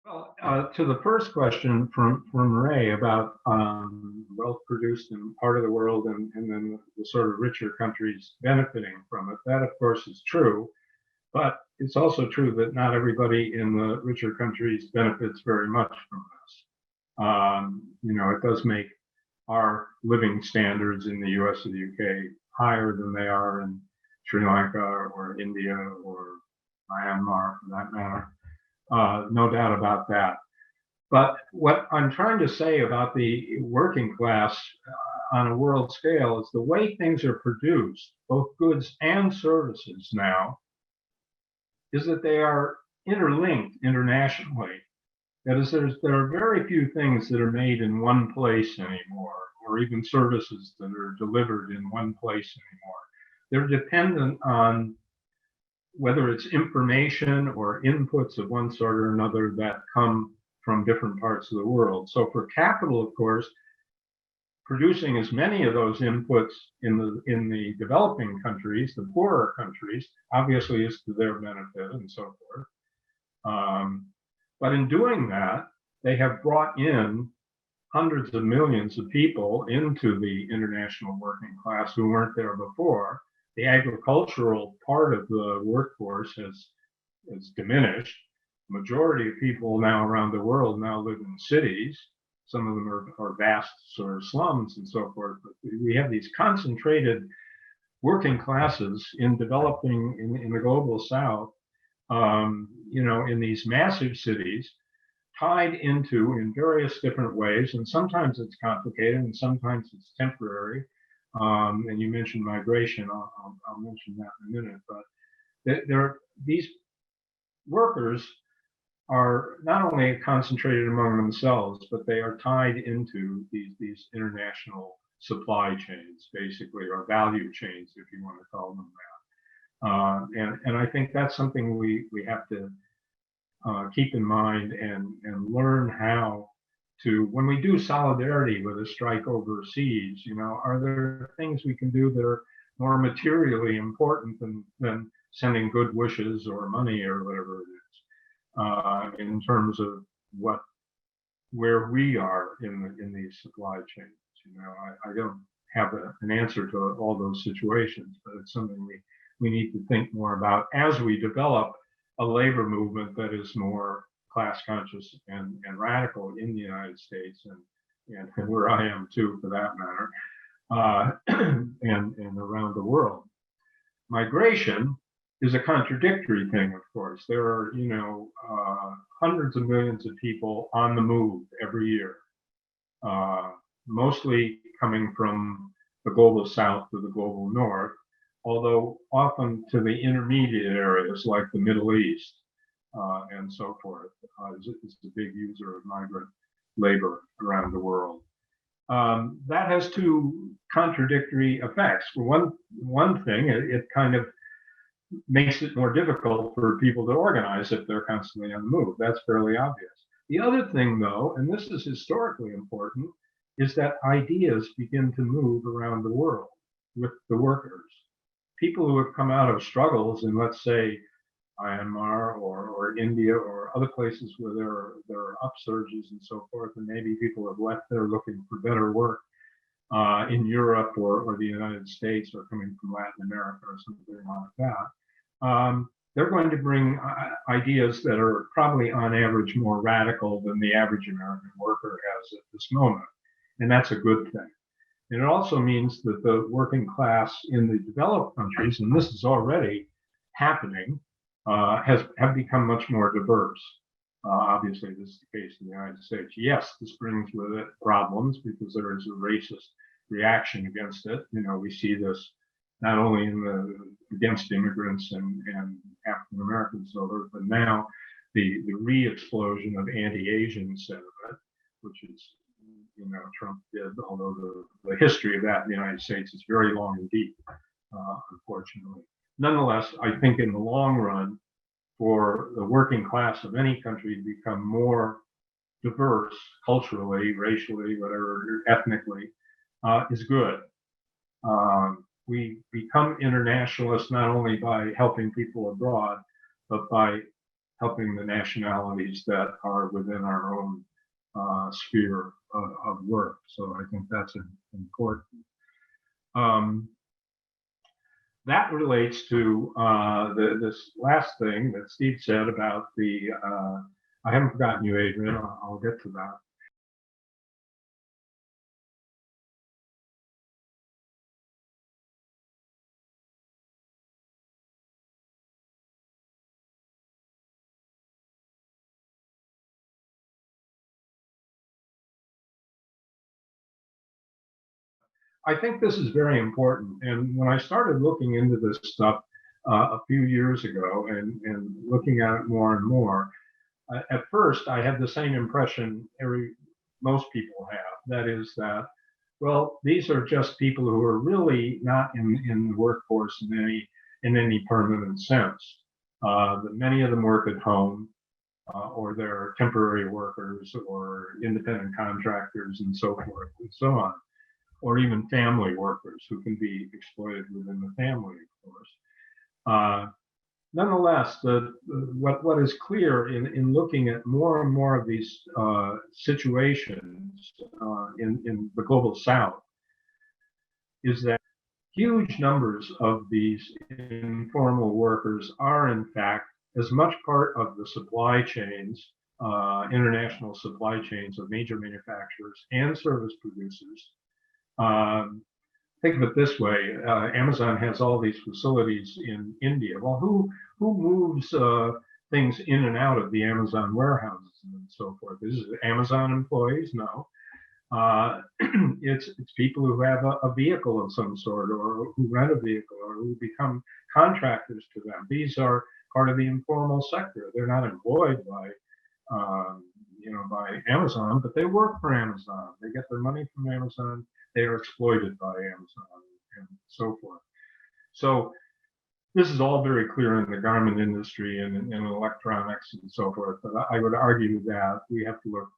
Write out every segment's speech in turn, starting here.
Well, to the first question from Ray about wealth produced in part of the world and then the sort of richer countries benefiting from it, that of course is true. But it's also true that not everybody in the richer countries benefits very much from this. It does make our living standards in the US or the UK higher than they are in Sri Lanka or India or Myanmar for that matter. No doubt about that. But what I'm trying to say about the working class on a world scale is the way things are produced, both goods and services now, is that they are interlinked internationally. That is, there are very few things that are made in one place anymore, or even services that are delivered in one place anymore. They're dependent on whether it's information or inputs of one sort or another that come from different parts of the world. So for capital, of course, producing as many of those inputs in the developing countries, the poorer countries, obviously is to their benefit and so forth. But in doing that, they have brought in hundreds of millions of people into the international working class who weren't there before. The agricultural part of the workforce has diminished. The majority of people now around the world now live in cities. Some of them are vast sort of slums and so forth. But we have these concentrated working classes in developing in the global South, in these massive cities, tied into in various different ways. And sometimes it's complicated and sometimes it's temporary. And you mentioned migration. I'll mention that in a minute. But these workers are not only concentrated among themselves, but they are tied into these international supply chains, basically, or value chains, if you want to call them that. And I think that's something we have to keep in mind and learn how to, when we do solidarity with a strike overseas, are there things we can do that are more materially important than sending good wishes or money or whatever it is, in terms of where we are in these supply chains. I don't have an answer to all those situations, but it's something we need to think more about as we develop a labor movement that is more class conscious and radical in the United States and where I am too, for that matter, and around the world. Migration is a contradictory thing, of course. There are, hundreds of millions of people on the move every year, mostly coming from the global South to the global North, although often to the intermediate areas like the Middle East and so forth. Is a big user of migrant labor around the world. That has two contradictory effects. For one thing, it kind of makes it more difficult for people to organize if they're constantly on the move. That's fairly obvious. The other thing, though, and this is historically important, is that ideas begin to move around the world with the workers. People who have come out of struggles in, let's say, Myanmar or India or other places where there are upsurges and so forth, and maybe people have left there looking for better work in Europe or the United States or coming from Latin America or something like that. They're going to bring ideas that are probably on average more radical than the average American worker has at this moment. And that's a good thing. And it also means that the working class in the developed countries, and this is already happening, have become much more diverse. Obviously, this is the case in the United States. Yes, this brings with it problems because there is a racist reaction against it. We see this not only against immigrants and African Americans, but now the re-explosion of anti-Asian sentiment, which is, Trump did, although the history of that in the United States is very long and deep, unfortunately. Nonetheless, I think in the long run, for the working class of any country to become more diverse culturally, racially, whatever, ethnically, is good. We become internationalists not only by helping people abroad, but by helping the nationalities that are within our own sphere of work. So I think that's important. That relates to this last thing that Steve said about the, I haven't forgotten you, Adrian, I'll get to that. I think this is very important. And when I started looking into this stuff a few years ago and looking at it more and more, at first I had the same impression most people have. That is that, well, these are just people who are really not in the workforce in any permanent sense. Many of them work at home, or they're temporary workers or independent contractors and so forth and so on, or even family workers who can be exploited within the family, of course. Nonetheless, what is clear in looking at more and more of these situations in the global South is that huge numbers of these informal workers are, in fact, as much part of the supply chains, international supply chains of major manufacturers and service producers. Think of it this way: Amazon has all these facilities in India. Well, who moves things in and out of the Amazon warehouses and so forth? Is it Amazon employees? No. It's people who have a vehicle of some sort, or who rent a vehicle, or who become contractors to them. These are part of the informal sector. They're not employed by by Amazon, but they work for Amazon. They get their money from Amazon. They are exploited by Amazon and so forth. So this is all very clear in the garment industry and in electronics and so forth. But I would argue that we have to look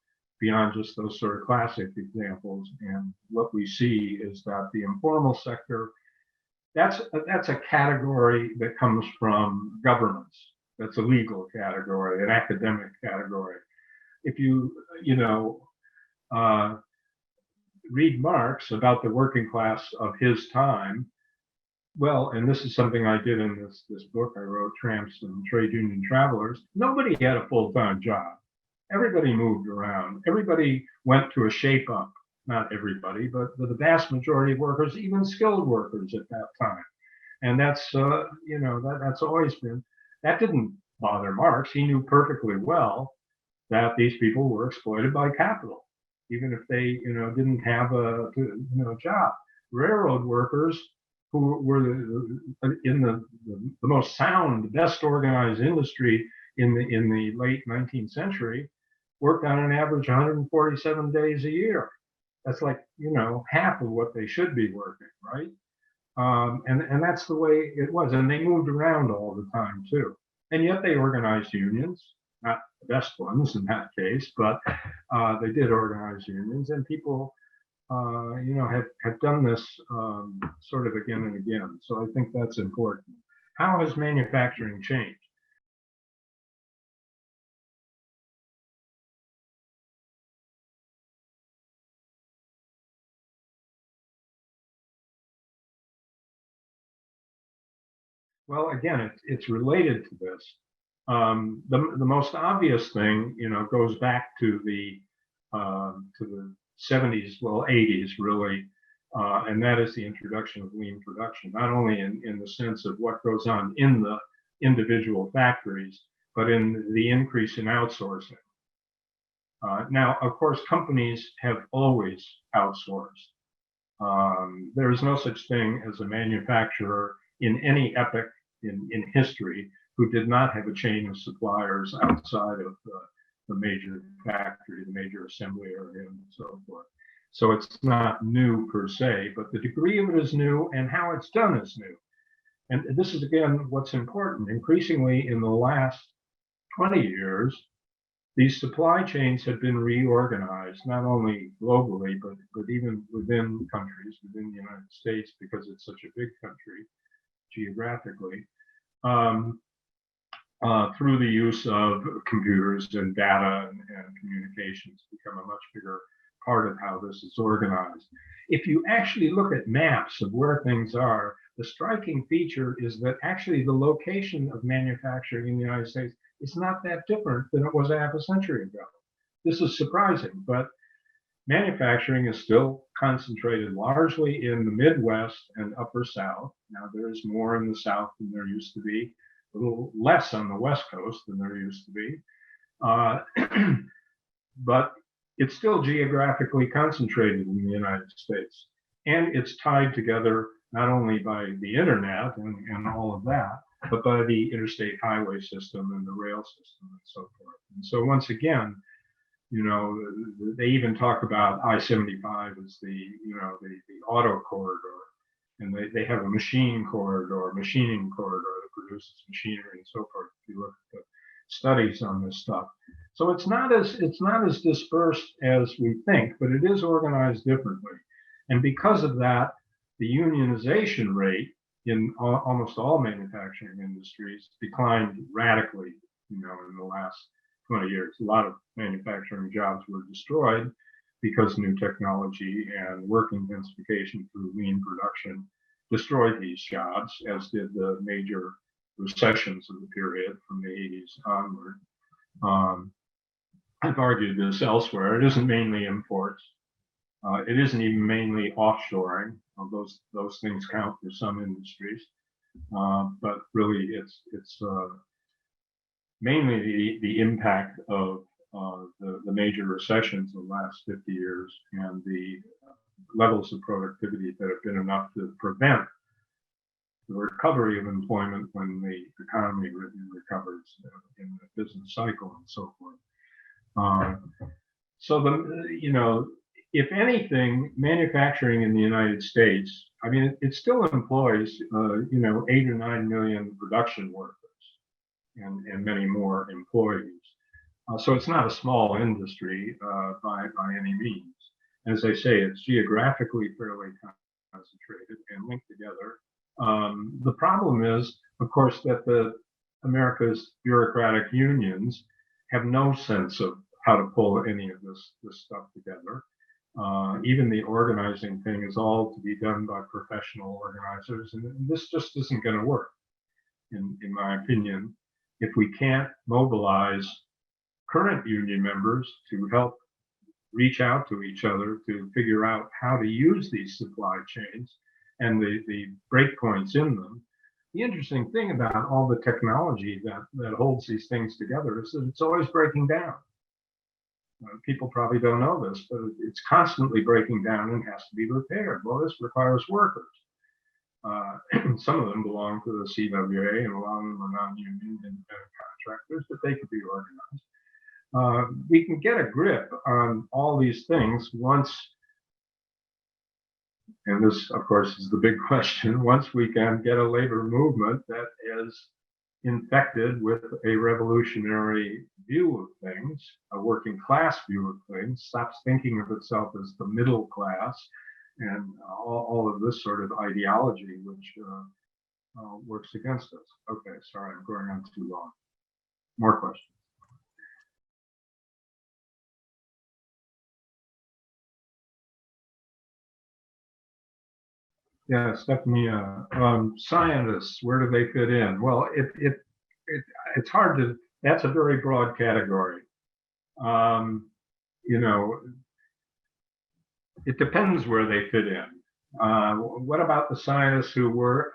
beyond just those sort of classic examples. And what we see is that the informal sector, that's a category that comes from governments. That's a legal category, an academic category. If you read Marx about the working class of his time, well, and this is something I did in this book I wrote, Tramps and Trade Union Travelers, nobody had a full-time job. Everybody moved around. Everybody went to a shape-up. Not everybody, but the vast majority of workers, even skilled workers at that time. And that's, that's always been, that didn't bother Marx. He knew perfectly well that these people were exploited by capital, even if they, didn't have a job. Railroad workers, who were in the most sound, best organized industry in the late 19th century, worked on an average 147 days a year. That's like, half of what they should be working, right? And that's the way it was. And they moved around all the time too. And yet they organized unions, not the best ones in that case, but they did organize unions, and people, have done this sort of again and again. So I think that's important. How has manufacturing changed? Well, again, it's related to this. The most obvious thing, goes back to the 70s, well, 80s really, and that is the introduction of lean production, not only in the sense of what goes on in the individual factories, but in the increase in outsourcing. Now, of course, companies have always outsourced. There is no such thing as a manufacturer in any epoch in history who did not have a chain of suppliers outside of the major factory, the major assembly area, and so forth. So it's not new per se, but the degree of it is new, and how it's done is new. And this is, again, what's important. Increasingly in the last 20 years, these supply chains have been reorganized, not only globally, but even within countries, within the United States, because it's such a big country geographically. through the use of computers and data and communications become a much bigger part of how this is organized. If you actually look at maps of where things are, the striking feature is that actually the location of manufacturing in the United States is not that different than it was a half a century ago. This is surprising, but manufacturing is still concentrated largely in the Midwest and Upper South. Now, there's more in the South than there used to be, a little less on the West Coast than there used to be. But it's still geographically concentrated in the United States. And it's tied together not only by the internet and all of that, but by the interstate highway system and the rail system and so forth. And so once again, you know, they even talk about I-75 as the auto corridor, and they have a machining corridor that produces machinery and so forth. If you look at the studies on this stuff, so it's not as dispersed as we think, but it is organized differently, and because of that, the unionization rate in almost all manufacturing industries declined radically, you know, in the last 20 years. A lot of manufacturing jobs were destroyed because new technology and work intensification through lean production destroyed these jobs, as did the major recessions of the period from the 80s onward. I've argued this elsewhere. It isn't mainly imports. It isn't even mainly offshoring. Those things count for some industries, but really it's mainly the impact of the major recessions of the last 50 years and the levels of productivity that have been enough to prevent the recovery of employment when the economy recovers in the business cycle and so forth. So if anything, manufacturing in the United States, I mean, it still employs 8 or 9 million production workers and many more employees. So it's not a small industry by any means. As I say, it's geographically fairly concentrated and linked together. The problem is, of course, that America's bureaucratic unions have no sense of how to pull any of this stuff together. Even the organizing thing is all to be done by professional organizers, and this just isn't going to work, in my opinion, if we can't mobilize current union members to help reach out to each other to figure out how to use these supply chains and the breakpoints in them. The interesting thing about all the technology that holds these things together is that it's always breaking down. People probably don't know this, but it's constantly breaking down and has to be repaired. Well, this requires workers. Some of them belong to the CWA, and a lot of them are non-union independent contractors, but they could be organized. We can get a grip on all these things once, and this, of course, is the big question, once we can get a labor movement that is infected with a revolutionary view of things, a working class view of things, stops thinking of itself as the middle class, and all of this sort of ideology which works against us. Okay, sorry, I'm going on too long. More questions? Yeah, Stephanie, scientists, where do they fit in? Well, it's hard to, that's a very broad category. It depends where they fit in. What about the scientists who work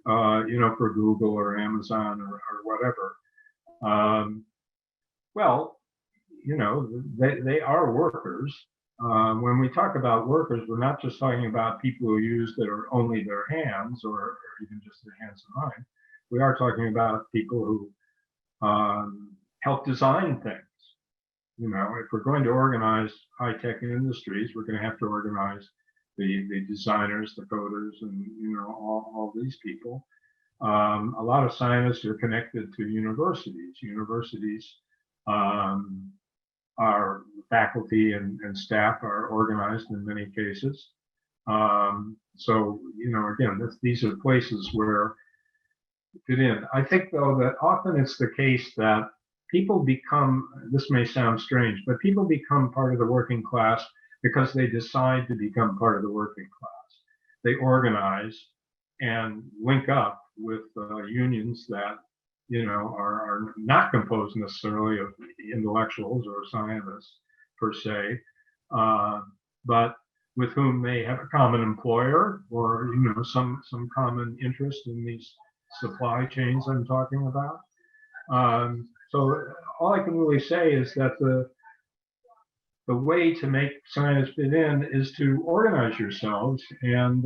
for Google or Amazon or whatever? Well, they are workers. When we talk about workers, we're not just talking about people who use only their hands or even just their hands and mind. We are talking about people who help design things. If we're going to organize high-tech industries, we're going to have to organize the designers, the coders, and all these people. A lot of scientists are connected to universities. Universities our faculty and staff are organized in many cases. So, again, these are places where fit in. I think, though, that often it's the case that people become, this may sound strange, but people become part of the working class because they decide to become part of the working class. They organize and link up with unions that, are not composed necessarily of intellectuals or scientists per se, uh, but with whom they have a common employer or, some common interest in these supply chains I'm talking about. So all I can really say is that the way to make science fit in is to organize yourselves and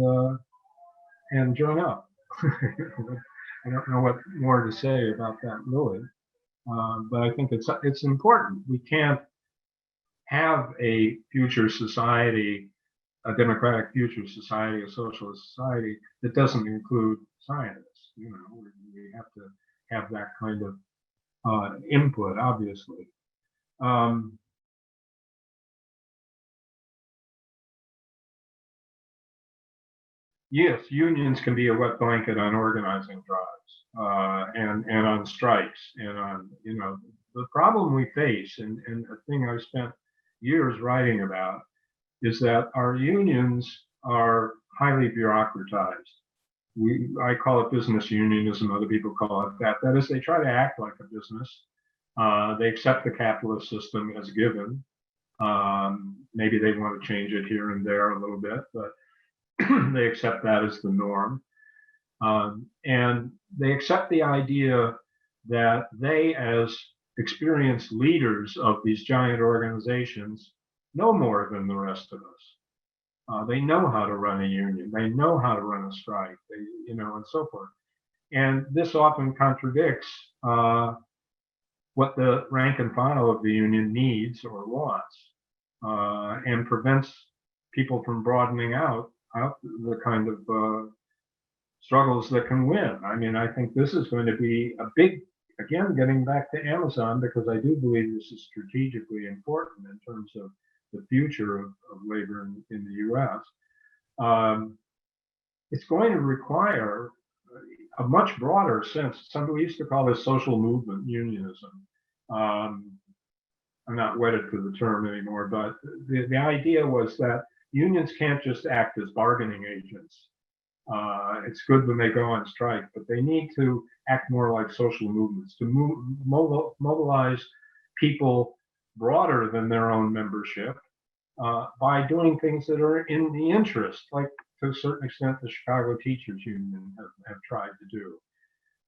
join up. I don't know what more to say about that really, but I think it's important. We can't have a future society, a democratic future society, a socialist society that doesn't include scientists. We have to have that kind of input, obviously. Yes, unions can be a wet blanket on organizing drives and on strikes and on, the problem we face and a thing I spent years writing about is that our unions are highly bureaucratized. I call it business unionism, other people call it that. That is, they try to act like a business. They accept the capitalist system as given. Maybe they want to change it here and there a little bit, but they accept that as the norm. And they accept the idea that they, as experienced leaders of these giant organizations, know more than the rest of us. They know how to run a union. They know how to run a strike, and so forth. And this often contradicts what the rank and file of the union needs or wants, and prevents people from broadening out the kind of struggles that can win. I mean, I think this is going to be a big, again, getting back to Amazon, because I do believe this is strategically important in terms of the future of labor in the US. It's going to require a much broader sense. Somebody used to call this social movement unionism. I'm not wedded to the term anymore, but the idea was that unions can't just act as bargaining agents. It's good when they go on strike, but they need to act more like social movements, to mobilize people broader than their own membership by doing things that are in the interest, like to a certain extent the Chicago Teachers Union have tried to do.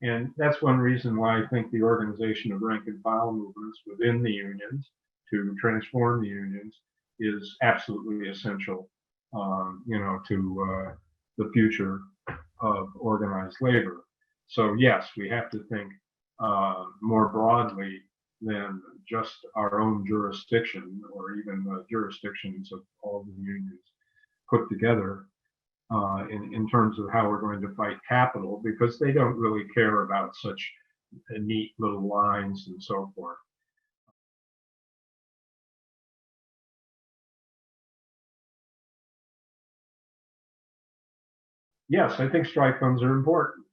And that's one reason why I think the organization of rank and file movements within the unions to transform the unions is absolutely essential, to the future of organized labor. So yes, we have to think more broadly than just our own jurisdiction or even the jurisdictions of all the unions put together in terms of how we're going to fight capital, because they don't really care about such neat little lines and so forth. Yes, I think strike funds are important.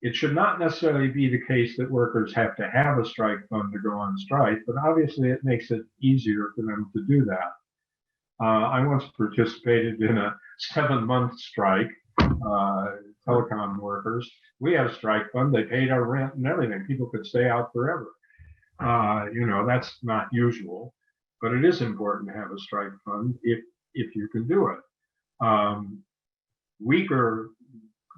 It should not necessarily be the case that workers have to have a strike fund to go on strike, but obviously it makes it easier for them to do that. I once participated in a 7-month strike, telecom workers. We had a strike fund. They paid our rent and everything. People could stay out forever. That's not usual, but it is important to have a strike fund if you can do it. Weaker.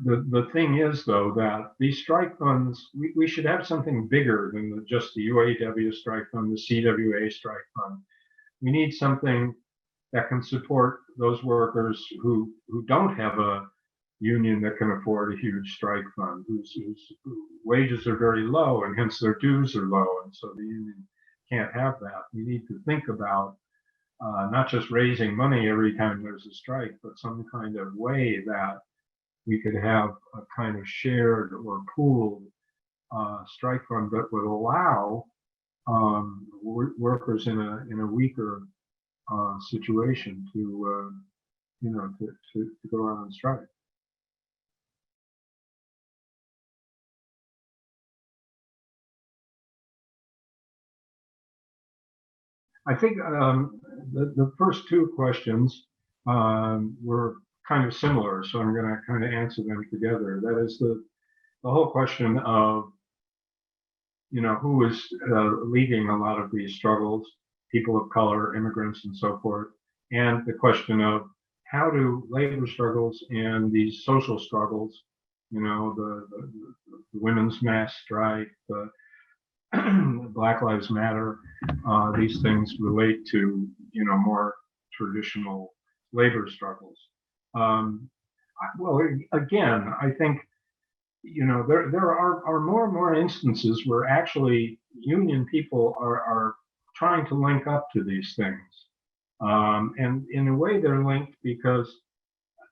The thing is, though, that these strike funds, we should have something bigger than just the UAW strike fund, the CWA strike fund. We need something that can support those workers who don't have a union that can afford a huge strike fund, whose wages are very low and hence their dues are low, and so the union can't have that. We need to think about not just raising money every time there's a strike, but some kind of way that we could have a kind of shared or pooled strike fund that would allow workers in a weaker situation to go out on strike. I think the first two questions were kind of similar, so I'm going to kind of answer them together. That is the whole question of, who is leading a lot of these struggles, people of color, immigrants, and so forth, and the question of how do labor struggles and these social struggles, the women's mass strike, the Black Lives Matter, these things relate to, more traditional labor struggles. Well, again, I think, there are more and more instances where actually union people are trying to link up to these things. And in a way they're linked because,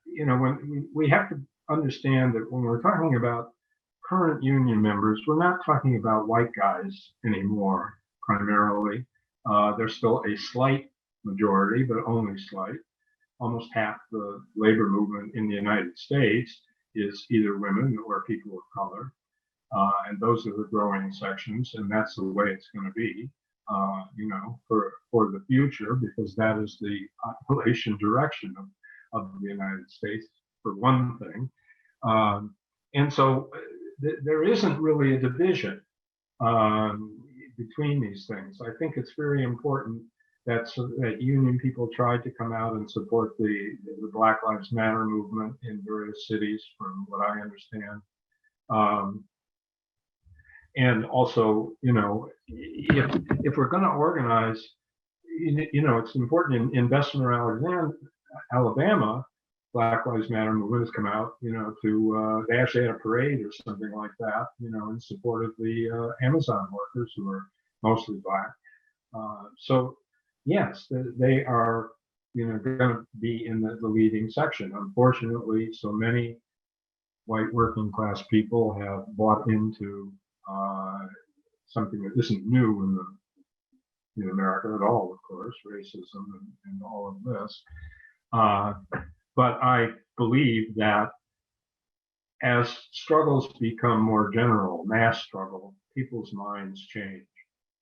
when we have to understand that when we're talking about current union members, we're not talking about white guys anymore, primarily. There's still a slight majority, but only slight. Almost half the labor movement in the United States is either women or people of color. And those are the growing sections, and that's the way it's going to be, for the future, because that is the population direction of the United States, for one thing. And so there isn't really a division between these things. I think it's very important that union people tried to come out and support the Black Lives Matter movement in various cities, from what I understand. And also, if we're going to organize, it's important. In Bessemer, Alabama, Black Lives Matter movement has come out, they actually had a parade or something like that, in support of the Amazon workers, who are mostly Black. So yes, they are, going to be in the leading section. Unfortunately, so many white working class people have bought into something that isn't new in America at all, of course, racism and all of this. But I believe that as struggles become more general, mass struggle, people's minds change.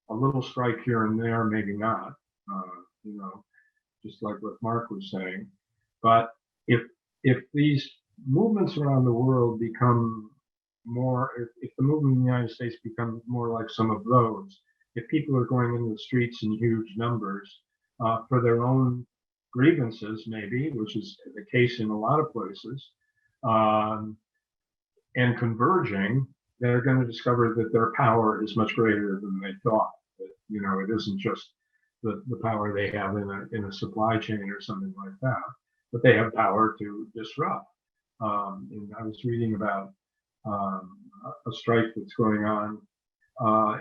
A little strike here and there, maybe not, just like what Mark was saying. But if these movements around the world become more, if the movement in the United States becomes more like some of those, if people are going into the streets in huge numbers for their own grievances, maybe, which is the case in a lot of places, and converging, they're going to discover that their power is much greater than they thought. That, it isn't just the power they have in a supply chain or something like that, but they have power to disrupt. And I was reading about a strike that's going on,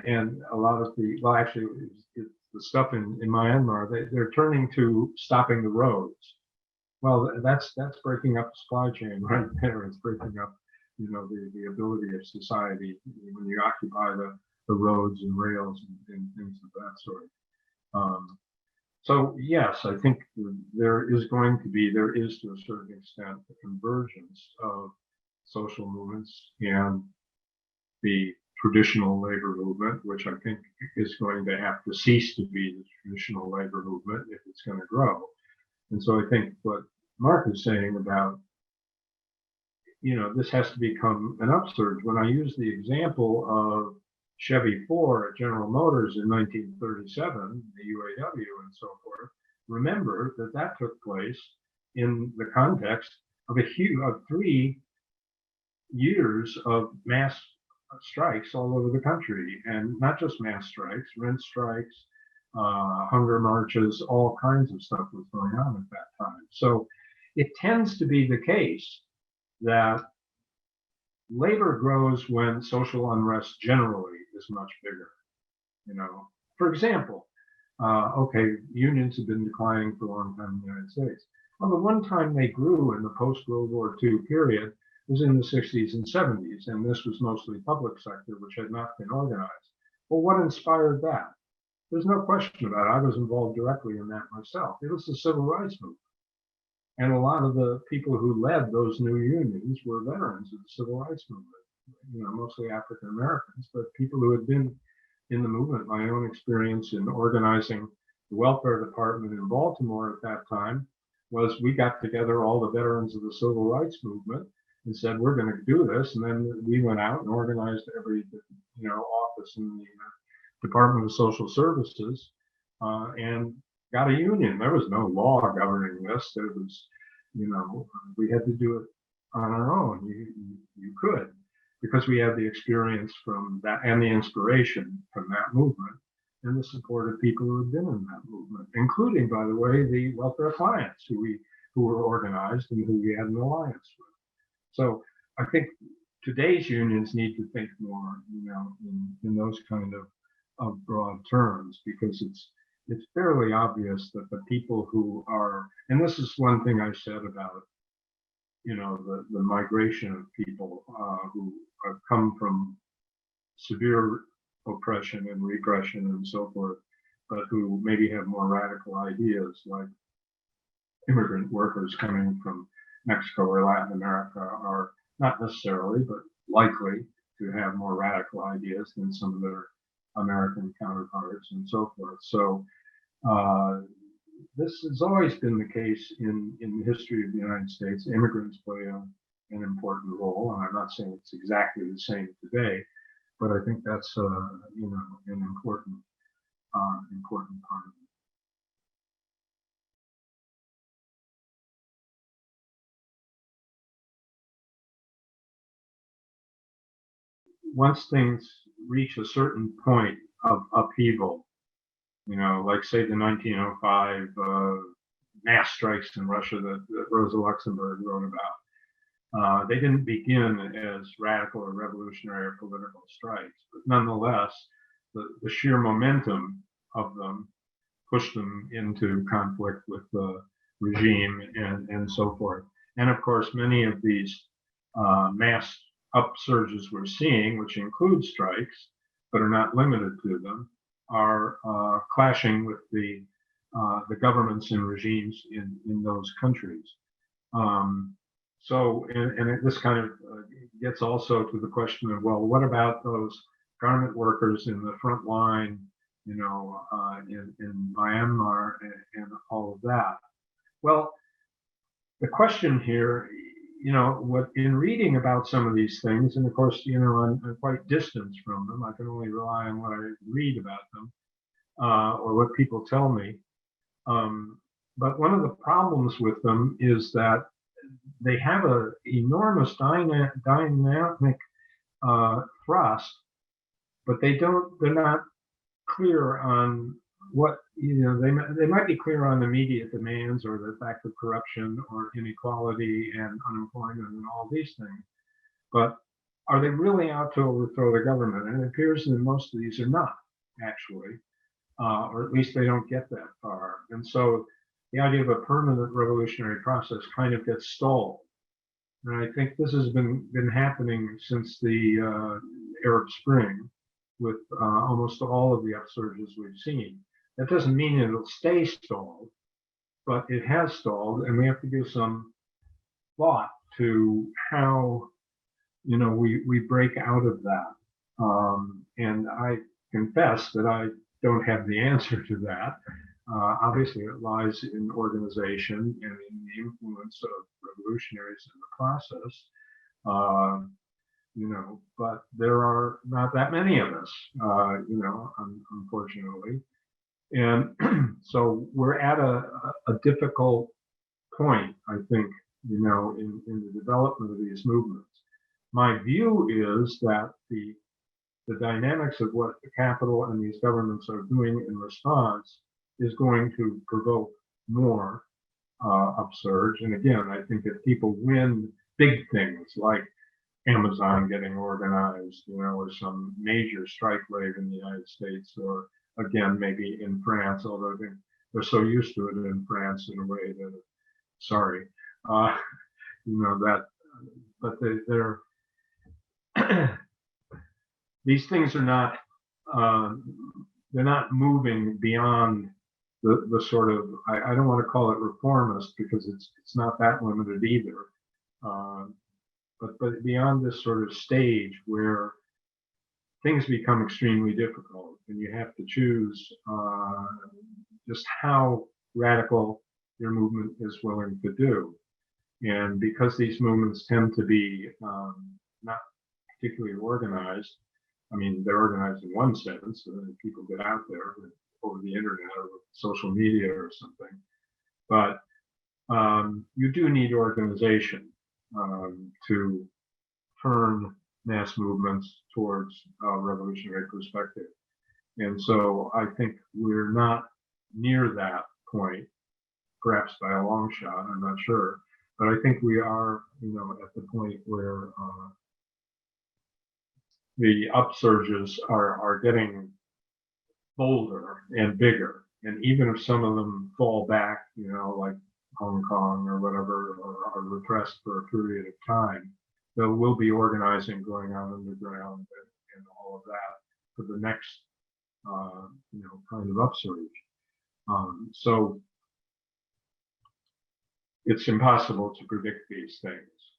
and a lot of the stuff in Myanmar, they're turning to stopping the roads. Well, that's breaking up the supply chain right there. It's breaking up, the ability of society when you occupy the roads and rails and things of that sort. So yes, I think there is to a certain extent a convergence of social movements and the traditional labor movement, which I think is going to have to cease to be the traditional labor movement if it's going to grow. And so I think what Mark is saying about, this has to become an upsurge. When I use the example of Chevy 4 at General Motors in 1937, the UAW and so forth, remember that took place in the context of 3 years of mass strikes all over the country, and not just mass strikes, rent strikes, hunger marches, all kinds of stuff was going on at that time. So it tends to be the case that labor grows when social unrest generally is much bigger. For example, unions have been declining for a long time in the United States. Well, the one time they grew in the post-World War II period was in the 60s and 70s, and this was mostly public sector, which had not been organized. Well, what inspired that? There's no question about it. I was involved directly in that myself. It was the civil rights movement. And a lot of the people who led those new unions were veterans of the civil rights movement, mostly African Americans, but people who had been in the movement. My own experience in organizing the welfare department in Baltimore at that time was we got together all the veterans of the civil rights movement and said, we're going to do this. And then we went out and organized every, office in the Department of Social Services and got a union. There was no law governing this. There was, we had to do it on our own. You could, because we had the experience from that and the inspiration from that movement and the support of people who had been in that movement, including, by the way, the welfare clients who were organized and who we had an alliance with. So I think today's unions need to think more, in those kind of broad terms, because it's fairly obvious that the people who are, and this is one thing I said about, the migration of people who have come from severe oppression and repression and so forth, but who maybe have more radical ideas, like immigrant workers coming from Mexico or Latin America, are not necessarily, but likely to have more radical ideas than some of their American counterparts and so forth. So this has always been the case in the history of the United States. Immigrants play an important role, and I'm not saying it's exactly the same today, but I think that's an important part of it. Once things reach a certain point of upheaval, like say the 1905 mass strikes in Russia that Rosa Luxemburg wrote about. They didn't begin as radical or revolutionary or political strikes, but nonetheless, the sheer momentum of them pushed them into conflict with the regime and so forth. And of course, many of these mass upsurges we're seeing, which include strikes, but are not limited to them, are clashing with the governments and regimes in those countries. This kind of gets also to the question of, well, what about those garment workers in the front line, in Myanmar and all of that? Well, the question here, what in reading about some of these things, and of course, I'm quite distant from them. I can only rely on what I read about them or what people tell me. But one of the problems with them is that they have an enormous dynamic thrust, but they're not clear on what, they might be clear on immediate demands or the fact of corruption or inequality and unemployment and all these things. But are they really out to overthrow the government? And it appears that most of these are not, actually, or at least they don't get that far. And so the idea of a permanent revolutionary process kind of gets stalled. And I think this has been happening since the Arab Spring with almost all of the upsurges we've seen. That doesn't mean it'll stay stalled, but it has stalled, and we have to give some thought to how, we break out of that. And I confess that I don't have the answer to that. Obviously, it lies in organization and in the influence of revolutionaries in the process. But there are not that many of us, unfortunately. And so we're at a difficult point, I think, in the development of these movements. My view is that the dynamics of what the capital and these governments are doing in response is going to provoke more upsurge. And again, I think if people win big things like Amazon getting organized, or some major strike wave in the United States, or again, maybe in France, although they're so used to it in France in a way that, sorry, but they're these things are not, they're not moving beyond the sort of, I don't want to call it reformist because it's not that limited either. But beyond this sort of stage where things become extremely difficult and you have to choose just how radical your movement is willing to do. And because these movements tend to be not particularly organized, I mean, they're organized in one sense, people get out there over the internet or social media or something, but you do need organization to turn mass movements towards a revolutionary perspective. And so I think we're not near that point, perhaps by a long shot, I'm not sure. But I think we are, at the point where the upsurges are getting bolder and bigger. And even if some of them fall back, like Hong Kong or whatever, or are repressed for a period of time, there will be organizing going on underground and all of that for the next, kind of upsurge. So it's impossible to predict these things.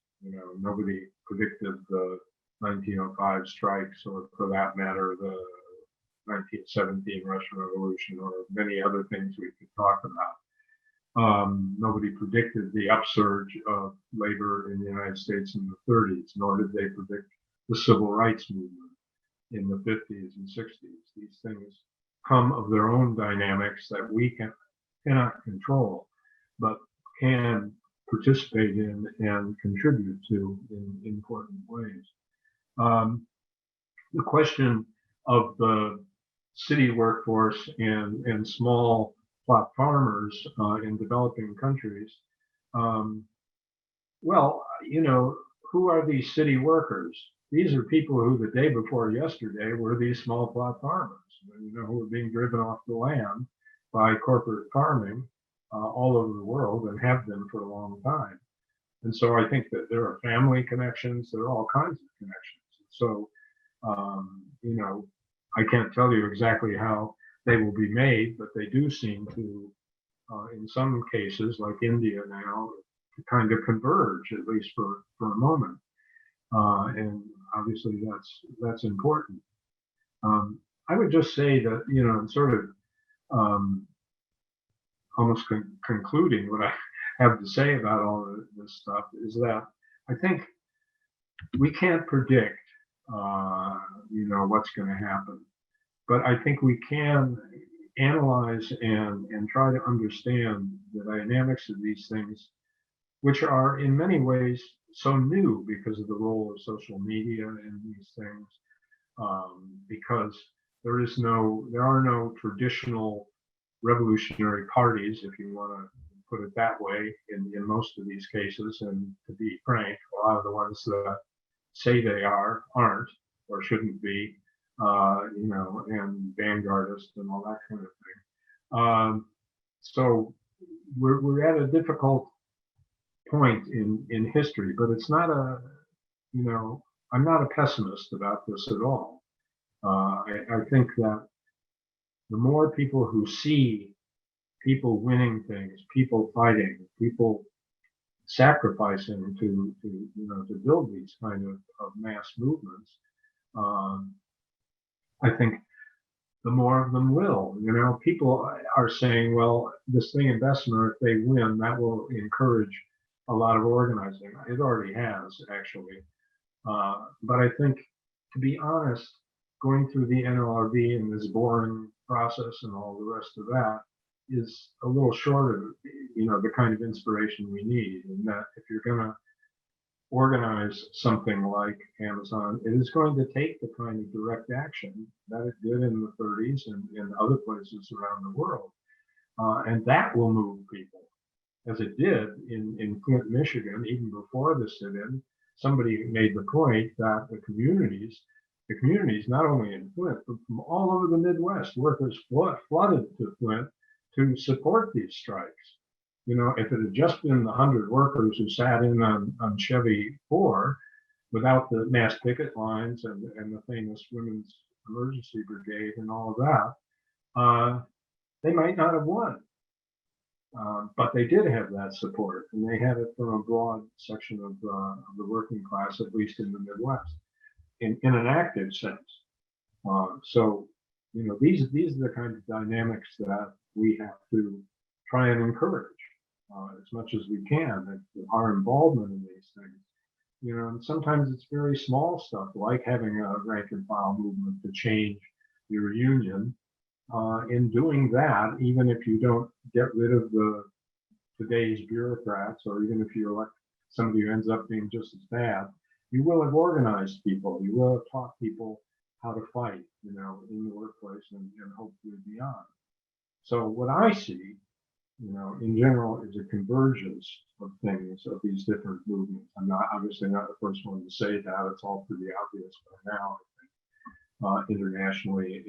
Nobody predicted the 1905 strikes, or for that matter, the 1917 Russian Revolution, or many other things we could talk about. Nobody predicted the upsurge of labor in the United States in the 30s, nor did they predict the civil rights movement in the 50s and 60s. These things come of their own dynamics that we cannot control, but can participate in and contribute to in important ways. The question of the city workforce and small plot farmers in developing countries, well, who are these city workers? These are people who the day before yesterday were these small plot farmers, who were being driven off the land by corporate farming all over the world, and have been for a long time. And so I think that there are family connections, there are all kinds of connections. So, I can't tell you exactly how they will be made, but they do seem to, in some cases, like India now, to kind of converge, at least for a moment. And obviously that's important. I would just say that, sort of almost concluding what I have to say about all of this stuff, is that I think we can't predict, what's going to happen. But I think we can analyze and try to understand the dynamics of these things, which are in many ways so new because of the role of social media in these things, because there are no traditional revolutionary parties, if you want to put it that way, in most of these cases. And to be frank, a lot of the ones that say they aren't or shouldn't be, and vanguardist and all that kind of thing. So we're at a difficult point in history, but it's not I'm not a pessimist about this at all. I think that the more people who see people winning things, people fighting, people sacrificing to build these kind of mass movements, I think the more of them will. People are saying, well, this thing in Bessemer, if they win, that will encourage a lot of organizing. It already has, actually. But I think, to be honest, going through the NLRB and this boring process and all the rest of that is a little short of, the kind of inspiration we need. And that if you're going to organize something like Amazon, it is going to take the kind of direct action that it did in the 30s and in other places around the world. And that will move people, as it did in Flint, Michigan, even before the sit-in. Somebody made the point that the communities, not only in Flint, but from all over the Midwest, workers flooded to Flint to support these strikes. If it had just been the 100 workers who sat in on Chevy 4 without the mass picket lines and the famous Women's Emergency Brigade and all of that, they might not have won. But they did have that support, and they had it from a broad section of the working class, at least in the Midwest, in an active sense. So, these are the kind of dynamics that we have to try and encourage as much as we can. Our involvement in these things. And sometimes it's very small stuff like having a rank and file movement to change your union. In doing that, even if you don't get rid of today's bureaucrats, or even if you elect somebody who ends up being just as bad, you will have organized people. You will have taught people how to fight, in the workplace and hopefully beyond. So what I see, in general, is a convergence of things, of these different movements. I'm not obviously not the first one to say that. It's all pretty obvious by now, I think, internationally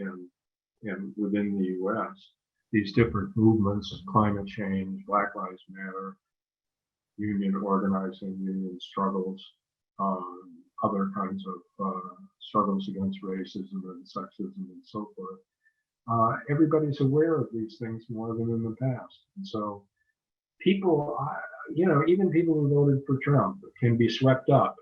and within the U.S. These different movements of climate change, Black Lives Matter, union organizing, union struggles, other kinds of struggles against racism and sexism and so forth. Everybody's aware of these things more than in the past. And so people, even people who voted for Trump can be swept up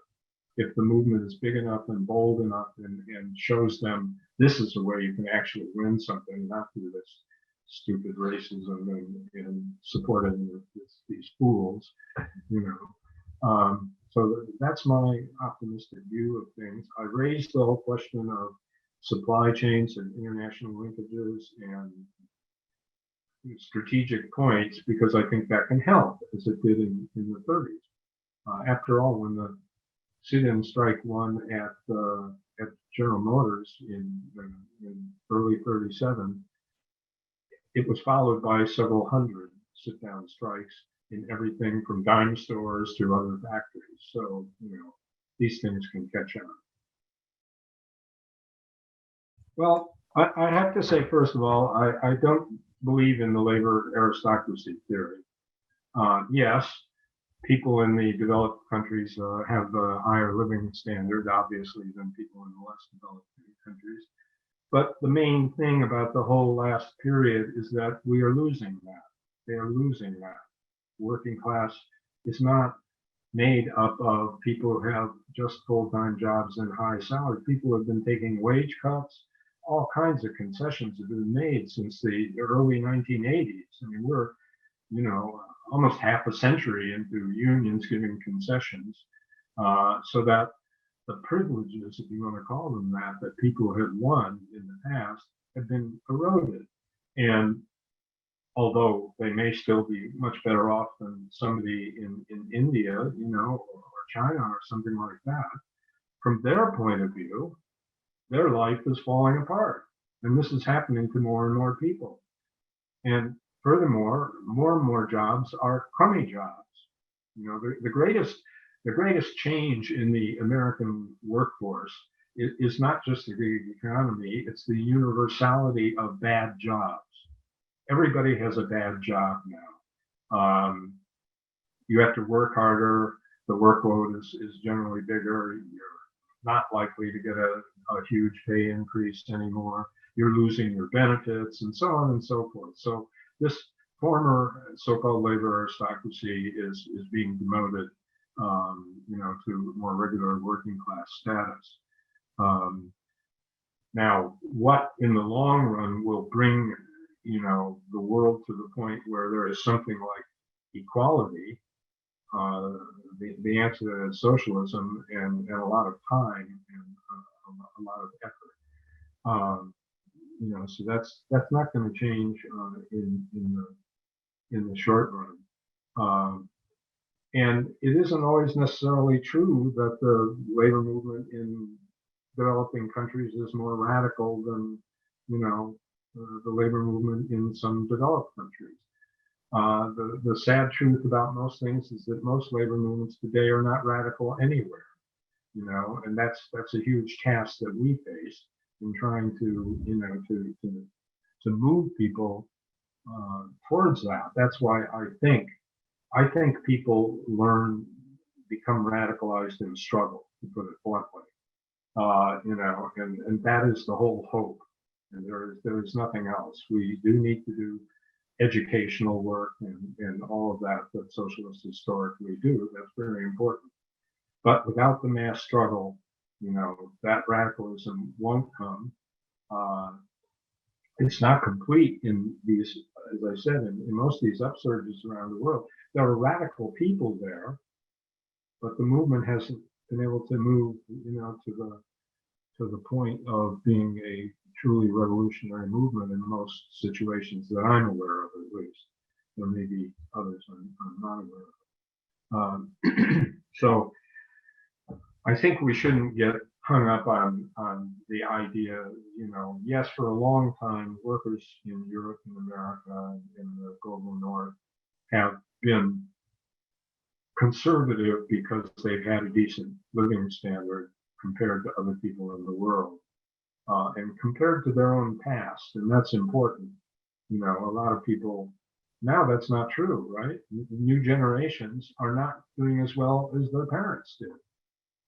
if the movement is big enough and bold enough and shows them this is the way you can actually win something, not through this stupid racism and supporting these fools, So that's my optimistic view of things. I raised the whole question of supply chains and international linkages and strategic points because I think that can help, as it did in the 30s. After all, when the sit-in strike won at General Motors in early 37, it was followed by several hundred sit-down strikes in everything from dime stores to other factories. So, these things can catch on. Well, I have to say, first of all, I don't believe in the labor aristocracy theory. Yes, people in the developed countries have a higher living standard, obviously, than people in the less developed countries. But the main thing about the whole last period is that we are losing that. They are losing that. Working class is not made up of people who have just full-time jobs and high salary. People have been taking wage cuts. All kinds of concessions have been made since the early 1980s. I mean, we're, almost half a century into unions giving concessions, so that the privileges, if you want to call them that people had won in the past have been eroded. And although they may still be much better off than somebody in India, or China or something like that, from their point of view, their life is falling apart. And this is happening to more and more people. And furthermore, more and more jobs are crummy jobs. The greatest change in the American workforce is not just the gig economy, it's the universality of bad jobs. Everybody has a bad job now. You have to work harder. The workload is generally bigger. You're not likely to get a huge pay increase anymore. You're losing your benefits and so on and so forth. So this former so-called labor aristocracy is being demoted, to more regular working class status. Now, what in the long run will bring the world to the point where there is something like equality, the answer to that is socialism and a lot of time and a lot of effort. So that's not going to change in the short run. And it isn't always necessarily true that the labor movement in developing countries is more radical than the labor movement in some developed countries. The sad truth about most things is that most labor movements today are not radical anywhere, and that's a huge task that we face in trying to move people towards that. That's why I think people become radicalized in struggle, to put it bluntly, and that is the whole hope. And there is nothing else. We do need to do educational work and all of that socialists historically do. That's very important. But without the mass struggle, that radicalism won't come. it's not complete in these, as I said, in most of these upsurges around the world. There are radical people there, but the movement hasn't been able to move, to the point of being a truly revolutionary movement in most situations that I'm aware of, at least. There may be others I'm not aware of. So I think we shouldn't get hung up on the idea, yes, for a long time, workers in Europe and America and in the global north have been conservative because they've had a decent living standard compared to other people in the world, and compared to their own past. And that's important. A lot of people now, that's not true, right? New generations are not doing as well as their parents did.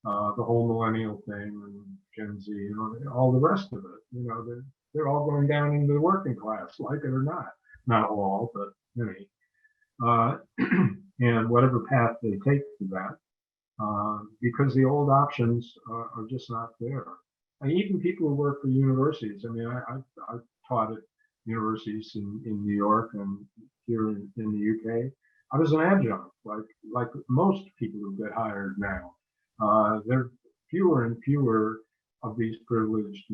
The whole millennial thing and Gen Z, all the rest of it, they're all going down into the working class, like it or not. Not all, but many. And whatever path they take to that, because the old options are just not there. And even people who work for universities, I mean, I taught at universities in New York and here in the UK. I was an adjunct, like most people who get hired now. There are fewer and fewer of these privileged,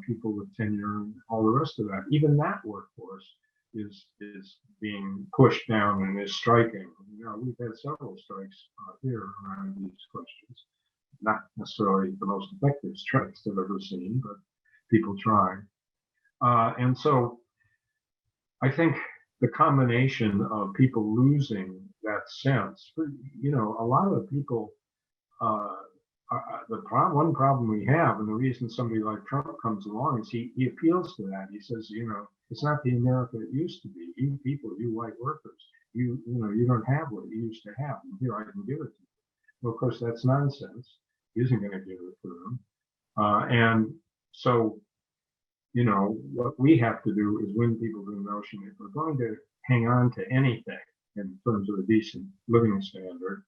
people with tenure and all the rest of that. Even that workforce is being pushed down and is striking. We've had several strikes here around these questions. Not necessarily the most effective strikes I've ever seen, but people trying. And so I think the combination of people losing that sense, a lot of the people, one problem we have, and the reason somebody like Trump comes along is he appeals to that. He says, it's not the America it used to be. You people, you white workers, you don't have what you used to have. And here, I can give it to you. Well, of course, that's nonsense. He isn't going to give it to them. And so, what we have to do is win people to the notion if we're going to hang on to anything in terms of a decent living standard,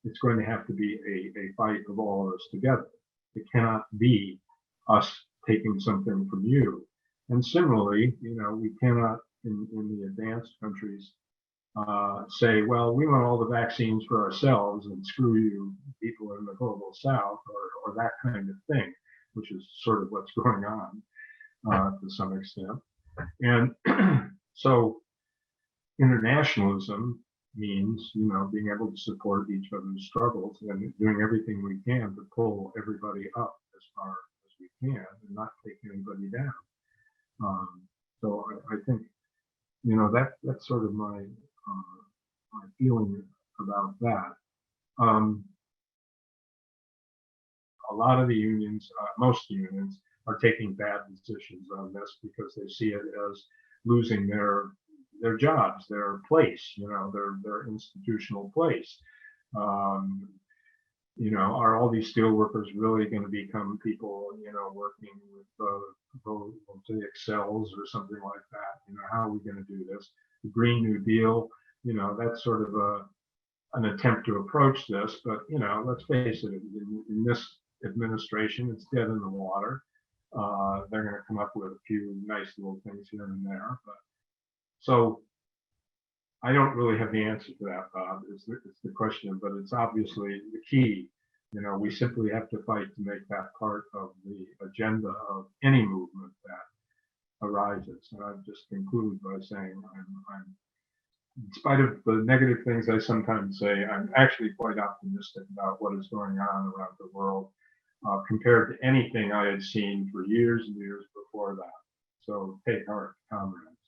it's going to have to be a fight of all of us together. It cannot be us taking something from you. And similarly, we cannot, in the advanced countries, say, well, we want all the vaccines for ourselves and screw you people in the global south, or that kind of thing, which is sort of what's going on to some extent. And so internationalism means, being able to support each other's struggles and doing everything we can to pull everybody up as far as we can and not take anybody down. So I think, that's sort of my feeling about that. A lot of the unions, most unions, are taking bad decisions on this because they see it as losing their jobs, their place, their institutional place. Are all these steel workers really going to become people, working with the Excels or something like that? How are we going to do this? The Green New Deal, that's sort of an attempt to approach this, but let's face it, in this administration, it's dead in the water. They're going to come up with a few nice little things here and there, but so I don't really have the answer to that, Bob. It's the question, but it's obviously the key. We simply have to fight to make that part of the agenda of any movement that arises. And I've just concluded by saying I'm in spite of the negative things I sometimes say, I'm actually quite optimistic about what is going on around the world compared to anything I had seen for years and years before that. So take heart, comrades.